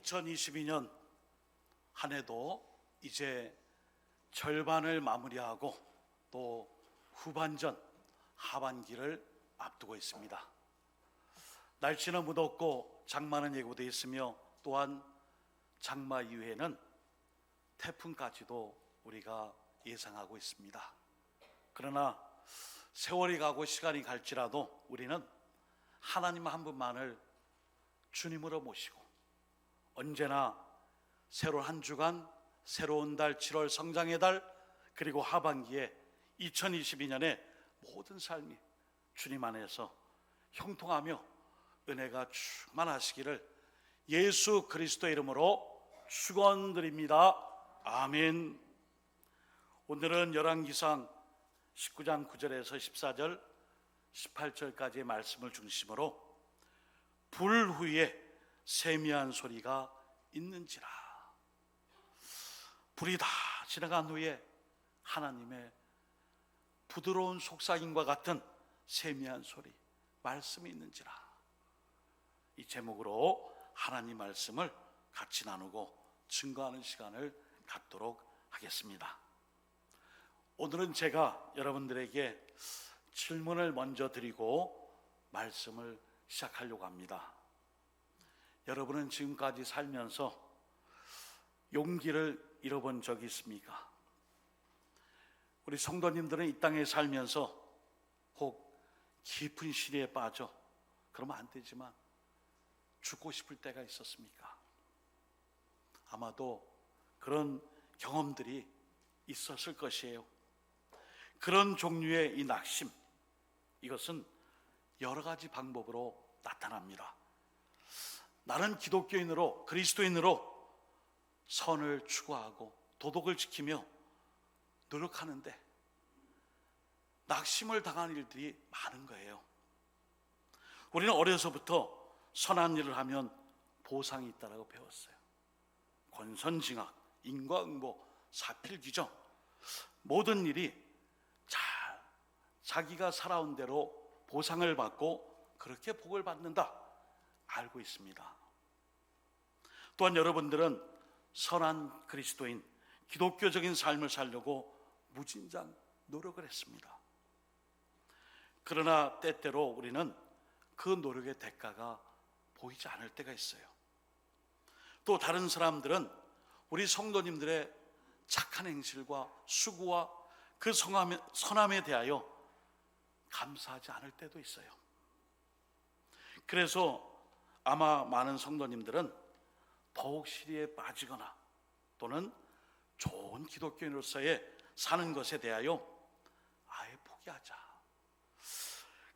2022년 한 해도 이제 절반을 마무리하고 또 후반전 하반기를 앞두고 있습니다. 날씨는 무덥고 장마는 예고되어 있으며 또한 장마 이후에는 태풍까지도 우리가 예상하고 있습니다. 그러나 세월이 가고 시간이 갈지라도 우리는 하나님 한 분만을 주님으로 모시고 언제나 새로운 한 주간, 새로운 달 7월 성장의 달, 그리고 하반기에 2022년의 모든 삶이 주님 안에서 형통하며 은혜가 충만하시기를 예수 그리스도의 이름으로 축원드립니다. 아멘. 오늘은 열왕기상 19장 9절에서 14절 18절까지의 말씀을 중심으로 불 후에 세미한 소리가 있는지라. 불이 다 지나간 후에 하나님의 부드러운 속삭임과 같은 세미한 소리, 말씀이 있는지라. 이 제목으로 하나님 말씀을 같이 나누고 증거하는 시간을 갖도록 하겠습니다. 오늘은 제가 여러분들에게 질문을 먼저 드리고 말씀을 시작하려고 합니다. 여러분은 지금까지 살면서 용기를 잃어본 적이 있습니까? 우리 성도님들은 이 땅에 살면서 혹 깊은 시리에 빠져 그러면 안 되지만 죽고 싶을 때가 있었습니까? 아마도 그런 경험들이 있었을 것이에요. 그런 종류의 이 낙심, 이것은 여러 가지 방법으로 나타납니다. 나는 기독교인으로, 그리스도인으로 선을 추구하고 도덕을 지키며 노력하는데 낙심을 당하는 일들이 많은 거예요. 우리는 어려서부터 선한 일을 하면 보상이 있다고 배웠어요. 권선징악, 인과응보, 사필귀정, 모든 일이 자기가 살아온 대로 보상을 받고 그렇게 복을 받는다 알고 있습니다. 또한 여러분들은 선한 그리스도인, 기독교적인 삶을 살려고 무진장 노력을 했습니다. 그러나 때때로 우리는 그 노력의 대가가 보이지 않을 때가 있어요. 또 다른 사람들은 우리 성도님들의 착한 행실과 수고와 그 선함에 대하여 감사하지 않을 때도 있어요. 그래서 아마 많은 성도님들은 더욱 시리에 빠지거나 또는 좋은 기독교인으로서의 사는 것에 대하여 아예 포기하자,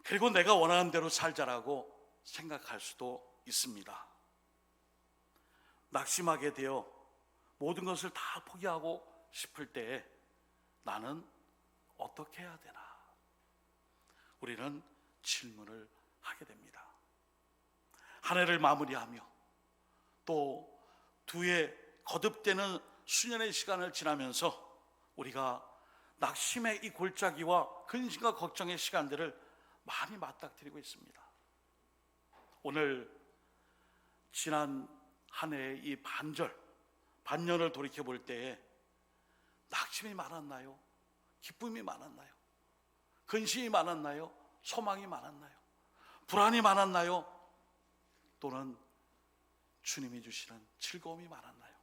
그리고 내가 원하는 대로 살자라고 생각할 수도 있습니다. 낙심하게 되어 모든 것을 다 포기하고 싶을 때에 나는 어떻게 해야 되나? 우리는 질문을 하게 됩니다. 한 해를 마무리하며 또 두 해 거듭되는 수년의 시간을 지나면서 우리가 낙심의 이 골짜기와 근심과 걱정의 시간들을 많이 맞닥뜨리고 있습니다. 오늘 지난 한 해의 이 반년을 돌이켜 볼 때에 낙심이 많았나요? 기쁨이 많았나요? 근심이 많았나요? 소망이 많았나요? 불안이 많았나요? 또는 주님이 주시는 즐거움이 많았나요?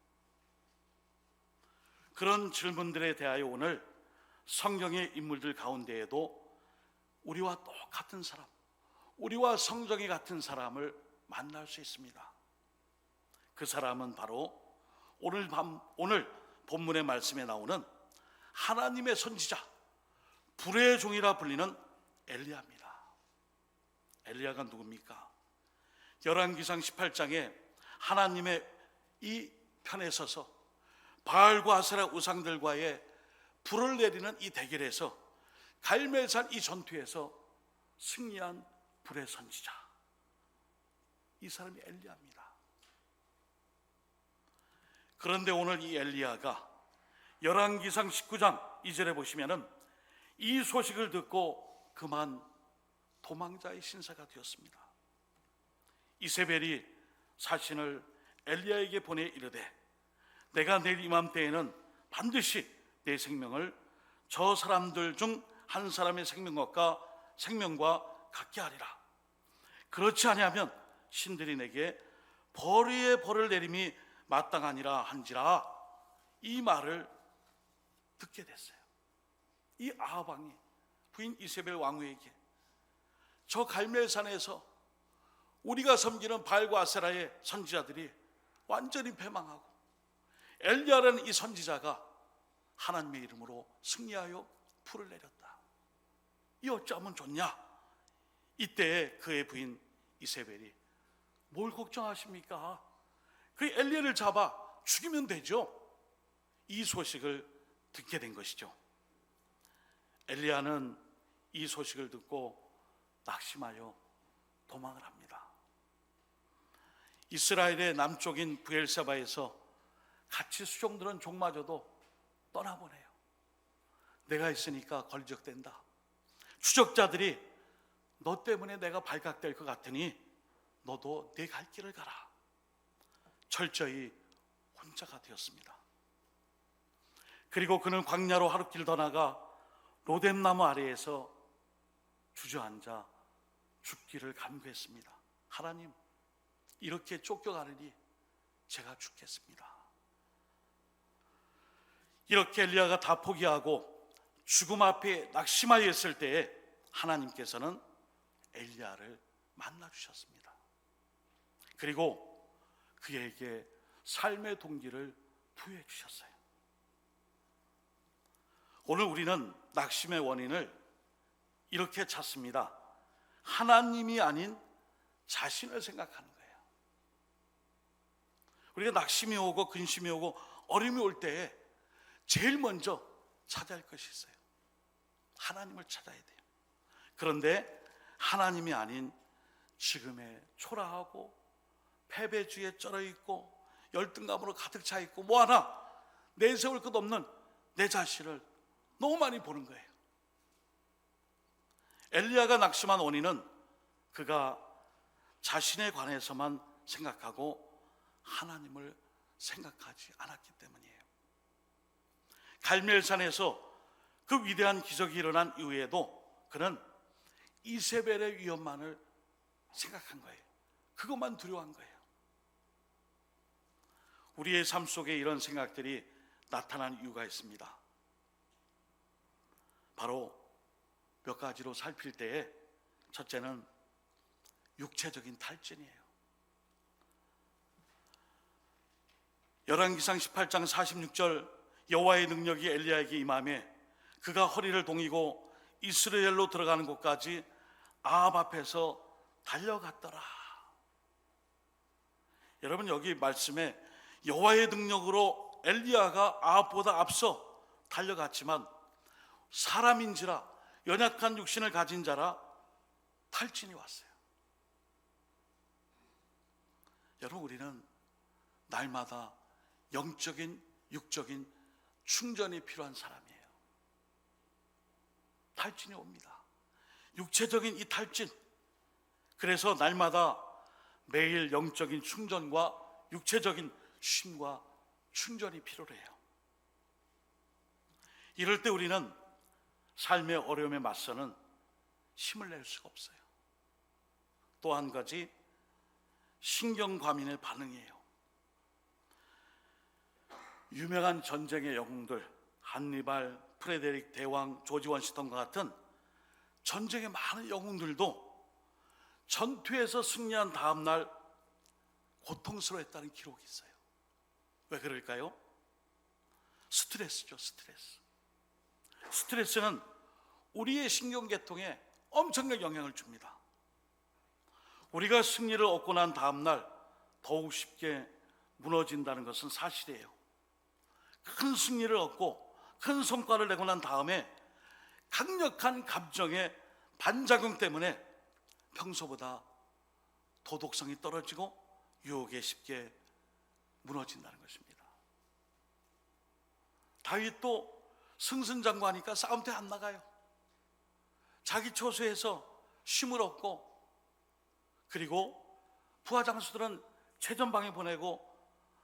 그런 질문들에 대하여 오늘 성경의 인물들 가운데에도 우리와 똑같은 사람, 우리와 성정이 같은 사람을 만날 수 있습니다. 그 사람은 바로 오늘 본문의 말씀에 나오는 하나님의 선지자, 불의 종이라 불리는 엘리야입니다. 엘리야가 누굽니까? 열왕기상 18장에 하나님의 이 편에 서서 바알과 아세라 우상들과의 불을 내리는 이 대결에서 갈멜산 이 전투에서 승리한 불의 선지자, 이 사람이 엘리야입니다. 그런데 오늘 이 엘리야가 열왕기상 19장 2절에 보시면은 이 소식을 듣고 그만 도망자의 신세가 되었습니다. 이세벨이 자신을 엘리야에게 보내 이르되 내가 내일 이맘때에는 반드시 내 생명을 저 사람들 중 한 사람의 생명과 같게 하리라. 그렇지 아니하면 신들이 내게 벌 위에 벌을 내림이 마땅하니라 한지라. 이 말을 듣게 됐어요. 이 아합 왕이 부인 이세벨 왕후에게 저 갈멜산에서 우리가 섬기는 바알과 아세라의 선지자들이 완전히 패망하고 엘리야라는 이 선지자가 하나님의 이름으로 승리하여 풀을 내렸다. 이 어쩌면 좋냐? 이때 그의 부인 이세벨이 뭘 걱정하십니까? 그 엘리야를 잡아 죽이면 되죠. 이 소식을 듣게 된 것이죠. 엘리야는 이 소식을 듣고 낙심하여 도망을 합니다. 이스라엘의 남쪽인 브엘세바에서 같이 수종들은 종마저도 떠나보내요. 내가 있으니까 걸적된다. 추적자들이 너 때문에 내가 발각될 것 같으니 너도 내 갈 길을 가라. 철저히 혼자가 되었습니다. 그리고 그는 광야로 하루길 더 나가 로뎀나무 아래에서 주저앉아 죽기를 간구했습니다. 하나님, 이렇게 쫓겨가느니 제가 죽겠습니다. 이렇게 엘리야가 다 포기하고 죽음 앞에 낙심하여 있을 때에 하나님께서는 엘리야를 만나 주셨습니다. 그리고 그에게 삶의 동기를 부여해 주셨어요. 오늘 우리는 낙심의 원인을 이렇게 찾습니다. 하나님이 아닌 자신을 생각하는 거예요. 우리가 낙심이 오고 근심이 오고 어려움이 올 때에 제일 먼저 찾아야 할 것이 있어요. 하나님을 찾아야 돼요. 그런데 하나님이 아닌 지금의 초라하고 패배주의에 쩔어있고 열등감으로 가득 차있고 뭐 하나 내세울 것 없는 내 자신을 너무 많이 보는 거예요. 엘리야가 낙심한 원인은 그가 자신에 관해서만 생각하고 하나님을 생각하지 않았기 때문이에요. 갈멜산에서 그 위대한 기적이 일어난 이후에도 그는 이세벨의 위험만을 생각한 거예요. 그것만 두려워한 거예요. 우리의 삶 속에 이런 생각들이 나타난 이유가 있습니다. 바로 몇 가지로 살필 때에 첫째는 육체적인 탈진이에요. 열왕기상 18장 46절 여호와의 능력이 엘리야에게 임하매 그가 허리를 동이고 이스라엘로 들어가는 곳까지 아합 앞에서 달려갔더라. 여러분, 여기 말씀에 여호와의 능력으로 엘리야가 아합보다 앞서 달려갔지만 사람인지라 연약한 육신을 가진 자라 탈진이 왔어요. 여러분, 우리는 날마다 영적인 육적인 충전이 필요한 사람이에요. 탈진이 옵니다. 육체적인 이 탈진, 그래서 날마다 매일 영적인 충전과 육체적인 쉼과 충전이 필요해요. 이럴 때 우리는 삶의 어려움에 맞서는 힘을 낼 수가 없어요. 또 한 가지, 신경과민의 반응이에요. 유명한 전쟁의 영웅들, 한니발, 프레데릭 대왕, 조지 원시턴과 같은 전쟁의 많은 영웅들도 전투에서 승리한 다음 날 고통스러워했다는 기록이 있어요. 왜 그럴까요? 스트레스죠, 스트레스. 스트레스는 우리의 신경계통에 엄청난 영향을 줍니다. 우리가 승리를 얻고 난 다음 날 더욱 쉽게 무너진다는 것은 사실이에요. 큰 승리를 얻고 큰 성과를 내고 난 다음에 강력한 감정의 반작용 때문에 평소보다 도덕성이 떨어지고 유혹에 쉽게 무너진다는 것입니다. 다윗도 승승장구하니까 싸움터에 안 나가요. 자기 처소에서 쉼을 얻고, 그리고 부하장수들은 최전방에 보내고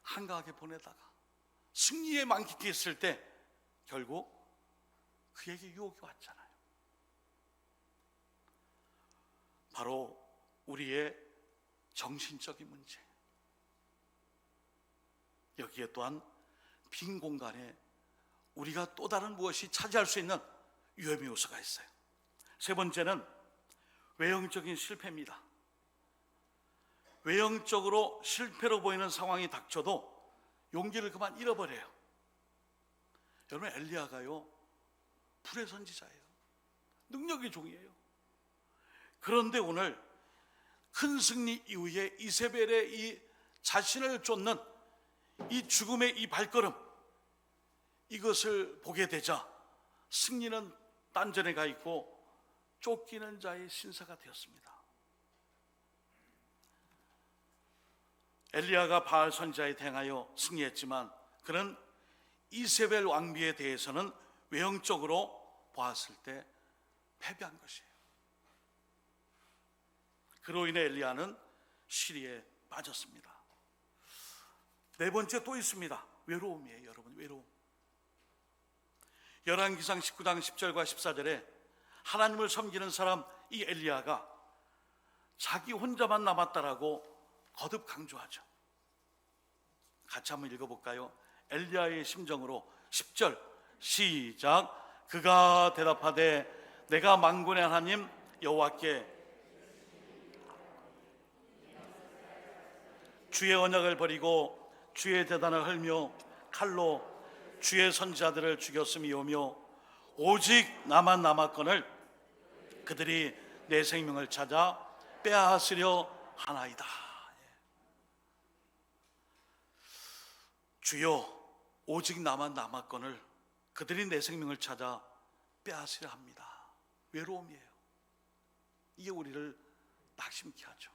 한가하게 보내다가 승리에 만끽했을 때 결국 그에게 유혹이 왔잖아요. 바로 우리의 정신적인 문제. 여기에 또한 빈 공간에 우리가 또 다른 무엇이 차지할 수 있는 위험의 요소가 있어요. 세 번째는 외형적인 실패입니다. 외형적으로 실패로 보이는 상황이 닥쳐도 용기를 그만 잃어버려요. 여러분, 엘리야가요 불의 선지자예요. 능력의 종이에요. 그런데 오늘 큰 승리 이후에 이세벨의 이 자신을 쫓는 이 죽음의 이 발걸음, 이것을 보게 되자 승리는 딴전에 가 있고 쫓기는 자의 신사가 되었습니다. 엘리야가 바알 선지자에 대항하여 승리했지만 그는 이세벨 왕비에 대해서는 외형적으로 보았을 때 패배한 것이에요. 그로 인해 엘리야는 시리에 빠졌습니다. 네 번째 또 있습니다. 외로움이에요. 여러분, 외로움. 열왕기상 19장 10절과 14절에 하나님을 섬기는 사람 이 엘리야가 자기 혼자만 남았다라고 거듭 강조하죠. 같이 한번 읽어볼까요? 엘리야의 심정으로 10절 시작. 그가 대답하되 내가 만군의 하나님 여호와께 주의 언약을 버리고 주의 대단을 헐며 칼로 주의 선지자들을 죽였음이오며 오직 나만 남았거늘 그들이 내 생명을 찾아 빼앗으려 하나이다. 주여, 오직 나만 남았거늘 그들이 내 생명을 찾아 빼앗으려 합니다. 외로움이에요. 이게 우리를 낙심케 하죠.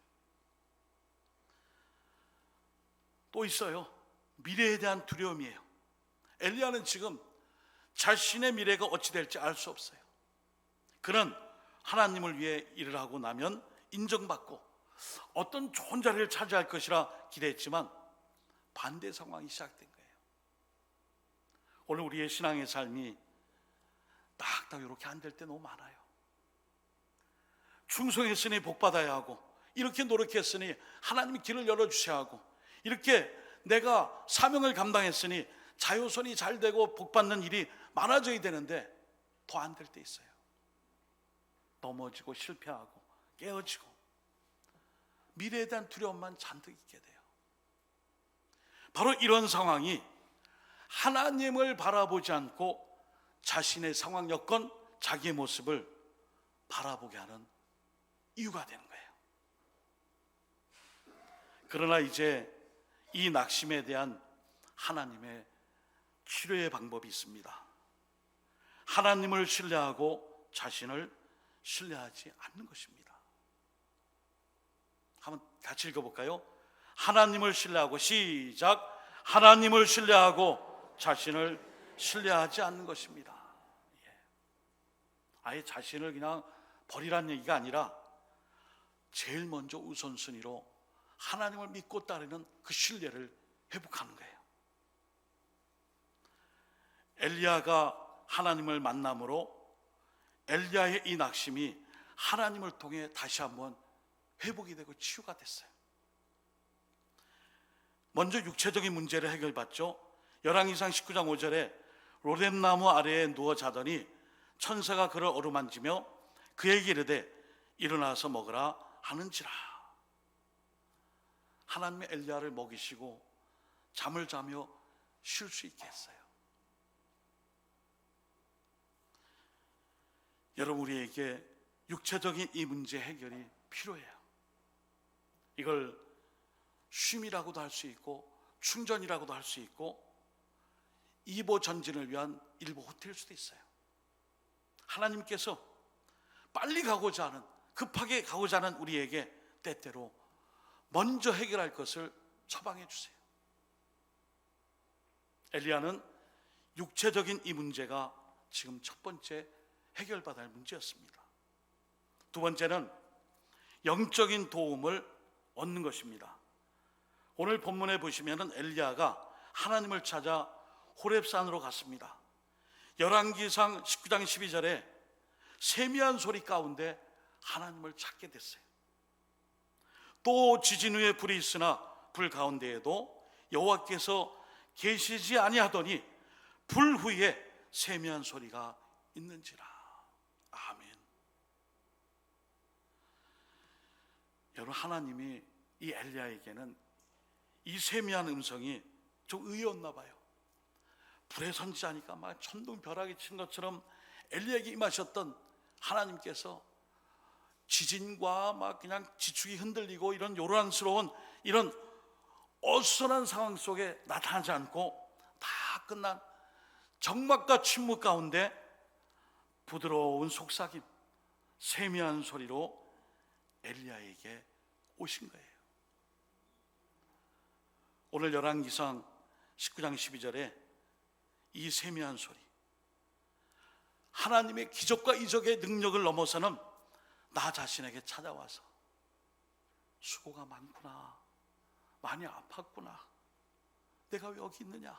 또 있어요. 미래에 대한 두려움이에요. 엘리야는 지금 자신의 미래가 어찌 될지 알 수 없어요. 그는 하나님을 위해 일을 하고 나면 인정받고 어떤 좋은 자리를 차지할 것이라 기대했지만 반대 상황이 시작된 거예요. 오늘 우리의 신앙의 삶이 딱딱 이렇게 안 될 때 너무 많아요. 충성했으니 복받아야 하고, 이렇게 노력했으니 하나님이 길을 열어주셔야 하고, 이렇게 내가 사명을 감당했으니 자효선이 잘 되고 복받는 일이 많아져야 되는데 더 안 될 때 있어요. 넘어지고 실패하고 깨어지고 미래에 대한 두려움만 잔뜩 있게 돼요. 바로 이런 상황이 하나님을 바라보지 않고 자신의 상황, 여건, 자기의 모습을 바라보게 하는 이유가 되는 거예요. 그러나 이제 이 낙심에 대한 하나님의 치료의 방법이 있습니다. 하나님을 신뢰하고 자신을 신뢰하지 않는 것입니다. 한번 같이 읽어볼까요? 하나님을 신뢰하고, 시작. 하나님을 신뢰하고 자신을 신뢰하지 않는 것입니다. 아예 자신을 그냥 버리란 얘기가 아니라 제일 먼저 우선순위로 하나님을 믿고 따르는 그 신뢰를 회복하는 거예요. 엘리야가 하나님을 만남으로 엘리야의 이 낙심이 하나님을 통해 다시 한번 회복이 되고 치유가 됐어요. 먼저 육체적인 문제를 해결받죠. 열왕기상 19장 5절에 로뎀나무 아래에 누워 자더니 천사가 그를 어루만지며 그에게 이르되 일어나서 먹으라 하는지라. 하나님의 엘리야를 먹이시고 잠을 자며 쉴 수 있게 했어요. 여러분, 우리에게 육체적인 이 문제 해결이 필요해요. 이걸 쉼이라고도 할 수 있고 충전이라고도 할 수 있고 2보 전진을 위한 1보 후퇴일 수도 있어요. 하나님께서 빨리 가고자 하는, 급하게 가고자 하는 우리에게 때때로 먼저 해결할 것을 처방해 주세요. 엘리야는 육체적인 이 문제가 지금 첫 번째 해결받아야 할 문제였습니다. 두 번째는 영적인 도움을 얻는 것입니다. 오늘 본문에 보시면은 엘리야가 하나님을 찾아 호렙산으로 갔습니다. 열왕기상 19장 12절에 세미한 소리 가운데 하나님을 찾게 됐어요. 또 지진 후에 불이 있으나 불 가운데에도 여호와께서 계시지 아니하더니 불 후에 세미한 소리가 있는지라. 아멘. 여러분, 하나님이 이 엘리야에게는 이 세미한 음성이 좀 의였나 봐요. 불의 선지자니까 막 천둥벼락이 친 것처럼 엘리야에게 임하셨던 하나님께서 지진과 막 그냥 지축이 흔들리고 이런 요란스러운 이런 어수선한 상황 속에 나타나지 않고 다 끝난 적막과 침묵 가운데 부드러운 속삭임, 세미한 소리로 엘리야에게 오신 거예요. 오늘 열왕기상 19장 12절에 이 세미한 소리, 하나님의 기적과 이적의 능력을 넘어서는 나 자신에게 찾아와서 수고가 많구나, 많이 아팠구나, 내가 왜 여기 있느냐,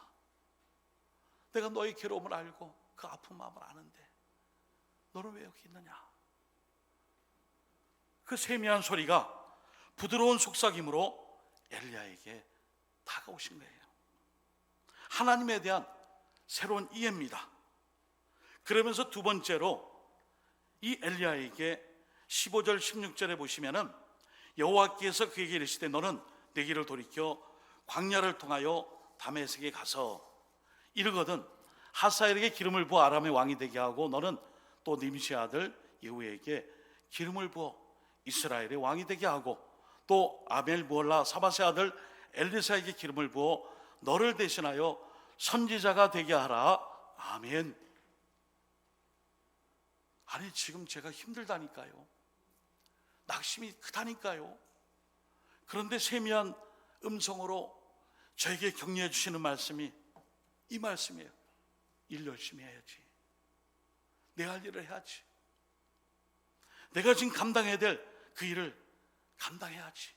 내가 너의 괴로움을 알고 그 아픈 마음을 아는데 너는 왜 여기 있느냐. 그 세미한 소리가 부드러운 속삭임으로 엘리야에게 다가오신 거예요. 하나님에 대한 새로운 이해입니다. 그러면서 두 번째로 이 엘리야에게 15절 16절에 보시면은 여호와께서 그에게 이르시되 너는 내 길을 돌이켜 광야를 통하여 다메섹에 가서 이르거든 하사엘에게 기름을 부어 아람의 왕이 되게 하고 너는 또 님시 아들 예후에게 기름을 부어 이스라엘의 왕이 되게 하고 또 아벨 무올라 사바세 아들 엘리사에게 기름을 부어 너를 대신하여 선지자가 되게 하라. 아멘. 아니, 지금 제가 힘들다니까요. 낙심이 크다니까요. 그런데 세미한 음성으로 저에게 격려해 주시는 말씀이 이 말씀이에요. 일 열심히 해야지. 내가 할 일을 해야지. 내가 지금 감당해야 될 그 일을 감당해야지.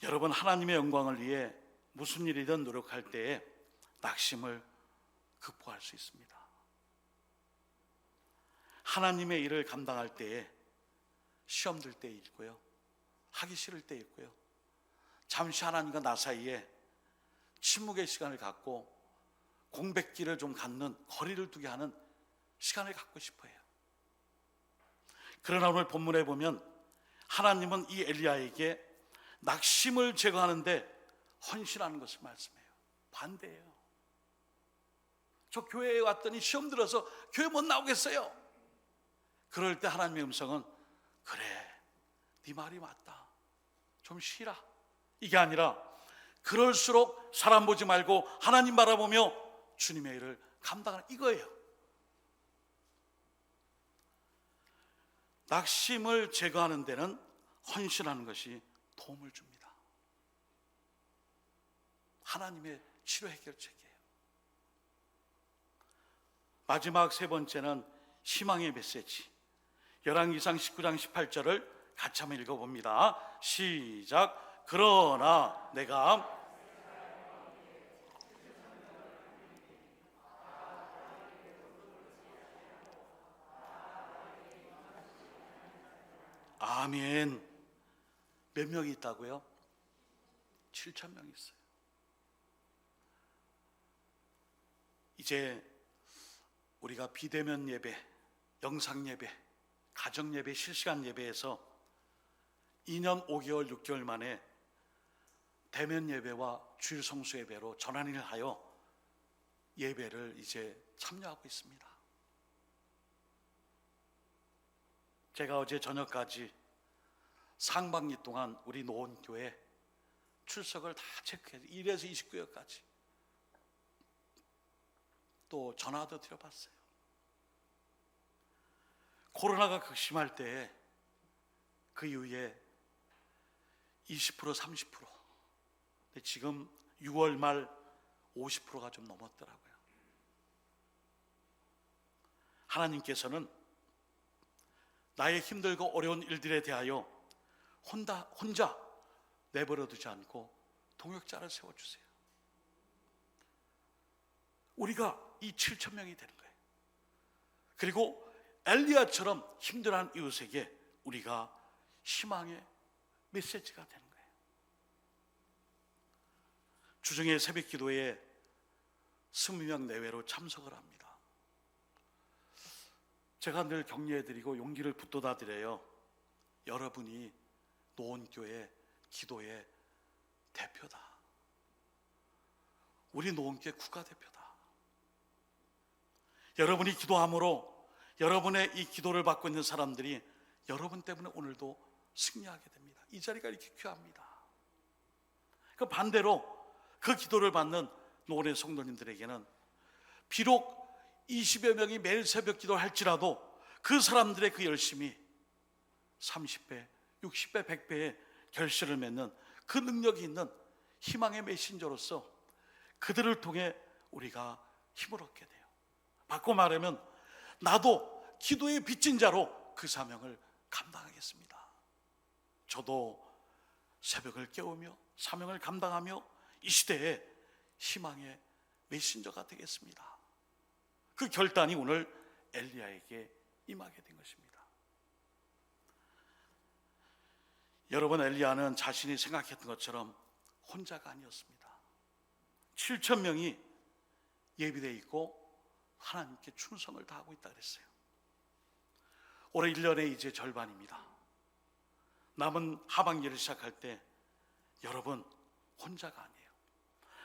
여러분, 하나님의 영광을 위해 무슨 일이든 노력할 때에 낙심을 극복할 수 있습니다. 하나님의 일을 감당할 때에 시험 들 때 있고요, 하기 싫을 때 있고요, 잠시 하나님과 나 사이에 침묵의 시간을 갖고 공백기를 좀 갖는, 거리를 두게 하는 시간을 갖고 싶어요. 그러나 오늘 본문에 보면 하나님은 이 엘리야에게 낙심을 제거하는데 헌신하는 것을 말씀해요. 반대예요. 저 교회에 왔더니 시험 들어서 교회 못 나오겠어요. 그럴 때 하나님의 음성은 그래, 네 말이 맞다, 좀 쉬라, 이게 아니라 그럴수록 사람 보지 말고 하나님 바라보며 주님의 일을 감당하는 이거예요. 낙심을 제거하는 데는 헌신하는 것이 도움을 줍니다. 하나님의 치료 해결책이에요. 마지막 세 번째는 희망의 메시지. 열왕기상 19장 18절을 같이 한번 읽어봅니다. 시작. 그러나 내가 아멘. 몇 명이 있다고요? 7,000명이 있어요. 이제 우리가 비대면 예배, 영상 예배, 가정 예배, 실시간 예배에서 2년 5개월 6개월 만에 대면 예배와 주일 성수 예배로 전환을 하여 예배를 이제 참여하고 있습니다. 제가 어제 저녁까지 상반기 동안 우리 노원교회 출석을 다 체크해서 1에서 29회까지 또 전화도 드려봤어요. 코로나가 극심할 때 그 이후에 20% 30%, 근데 지금 6월 말 50%가 좀 넘었더라고요. 하나님께서는 나의 힘들고 어려운 일들에 대하여 혼자 내버려두지 않고 동역자를 세워주세요. 우리가 이 7천 명이 되는 거예요. 그리고 엘리야처럼 힘들어하는 이웃에게 우리가 희망의 메시지가 되는 거예요. 주중에 새벽 기도에 20명 내외로 참석을 합니다. 제가 늘 격려해드리고 용기를 북돋아드려요. 여러분이 노원교회 기도의 대표다. 우리 노원교회 국가대표다. 여러분이 기도함으로 여러분의 이 기도를 받고 있는 사람들이 여러분 때문에 오늘도 승리하게 됩니다. 이 자리가 이렇게 귀합니다. 그 반대로 그 기도를 받는 노원의 성도님들에게는 비록 20여 명이 매일 새벽 기도를 할지라도 그 사람들의 그 열심이 30배, 60배, 100배의 결실을 맺는 그 능력이 있는 희망의 메신저로서 그들을 통해 우리가 힘을 얻게 돼요. 바꿔 말하면 나도 기도의 빚진 자로 그 사명을 감당하겠습니다. 저도 새벽을 깨우며 사명을 감당하며 이 시대에 희망의 메신저가 되겠습니다. 그 결단이 오늘 엘리야에게 임하게 된 것입니다. 여러분, 엘리야는 자신이 생각했던 것처럼 혼자가 아니었습니다. 7천 명이 예비되어 있고 하나님께 충성을 다하고 있다 그랬어요. 올해 1년의 이제 절반입니다. 남은 하반기를 시작할 때 여러분 혼자가 아니에요.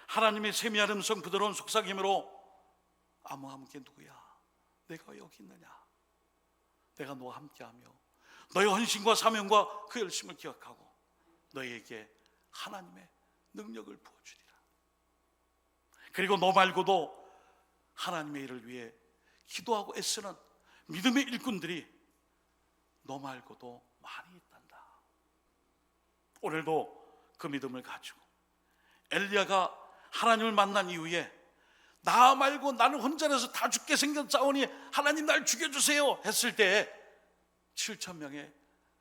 하나님의 세미한 음성 부드러운 속삭임으로 아무와 함께 누구야? 내가 여기 있느냐? 내가 너와 함께하며 너의 헌신과 사명과 그 열심을 기억하고 너에게 하나님의 능력을 부어주리라. 그리고 너 말고도 하나님의 일을 위해 기도하고 애쓰는 믿음의 일꾼들이 너 말고도 많이 있단다. 오늘도 그 믿음을 가지고 엘리야가 하나님을 만난 이후에 나 말고 나는 혼자라서 다 죽게 생겼사오니 하나님 날 죽여주세요 했을 때 7천 명의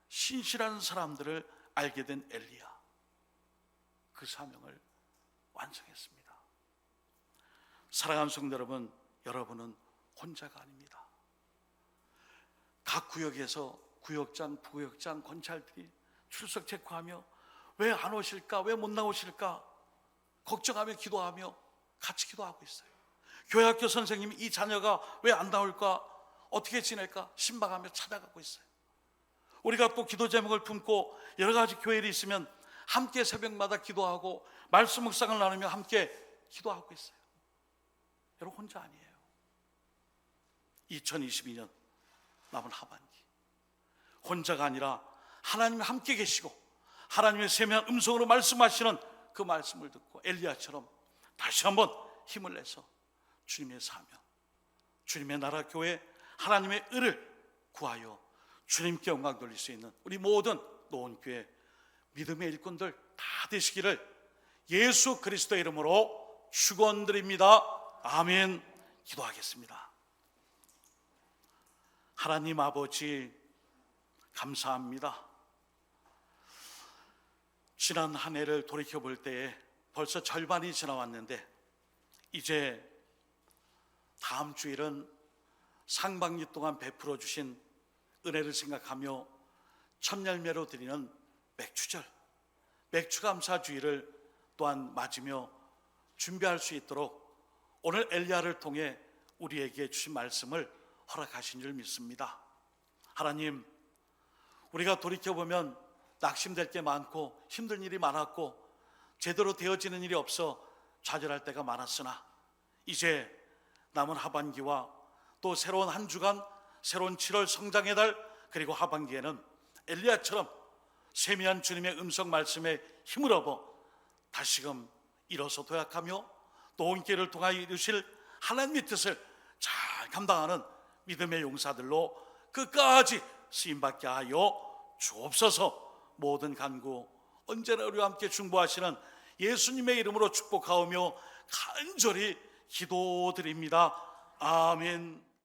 신실한 사람들을 알게 된 엘리야, 그 사명을 완성했습니다. 사랑하는 성도 여러분, 여러분은 혼자가 아닙니다. 각 구역에서 구역장, 부구역장, 권찰들이 출석 체크하며 왜 안 오실까? 왜 못 나오실까? 걱정하며 기도하며 같이 기도하고 있어요. 교회학교 선생님이 이 자녀가 왜 안 나올까? 어떻게 지낼까? 신방하며 찾아가고 있어요. 우리가 또 기도 제목을 품고 여러 가지 교회에 있으면 함께 새벽마다 기도하고 말씀 묵상을 나누며 함께 기도하고 있어요. 여러분 혼자 아니에요. 2022년 남은 하반기 혼자가 아니라 하나님이 함께 계시고 하나님의 세미한 음성으로 말씀하시는 그 말씀을 듣고 엘리야처럼 다시 한번 힘을 내서 주님의 사명, 주님의 나라 교회, 하나님의 의를 구하여 주님께 영광 돌릴 수 있는 우리 모든 노원교회 믿음의 일꾼들 다 되시기를 예수 그리스도의 이름으로 축원드립니다. 아멘. 기도하겠습니다. 하나님 아버지 감사합니다. 지난 한 해를 돌이켜볼 때에 벌써 절반이 지나왔는데 이제 다음 주일은 상반기 동안 베풀어 주신 은혜를 생각하며 첫 열매로 드리는 맥주절, 맥주감사주일을 또한 맞으며 준비할 수 있도록 오늘 엘리야를 통해 우리에게 주신 말씀을 허락하신 줄 믿습니다. 하나님, 우리가 돌이켜보면 낙심될 게 많고 힘든 일이 많았고 제대로 되어지는 일이 없어 좌절할 때가 많았으나 이제 남은 하반기와 또 새로운 한 주간, 새로운 7월 성장의 달, 그리고 하반기에는 엘리야처럼 세미한 주님의 음성 말씀에 힘을 얻어 다시금 일어서 도약하며 노원교회를 통하여 이루실 하나님의 뜻을 잘 감당하는 믿음의 용사들로 끝까지 쓰임받게 하여 주옵소서. 모든 간구 언제나 우리와 함께 중보하시는 예수님의 이름으로 축복하오며 간절히 기도드립니다. 아멘.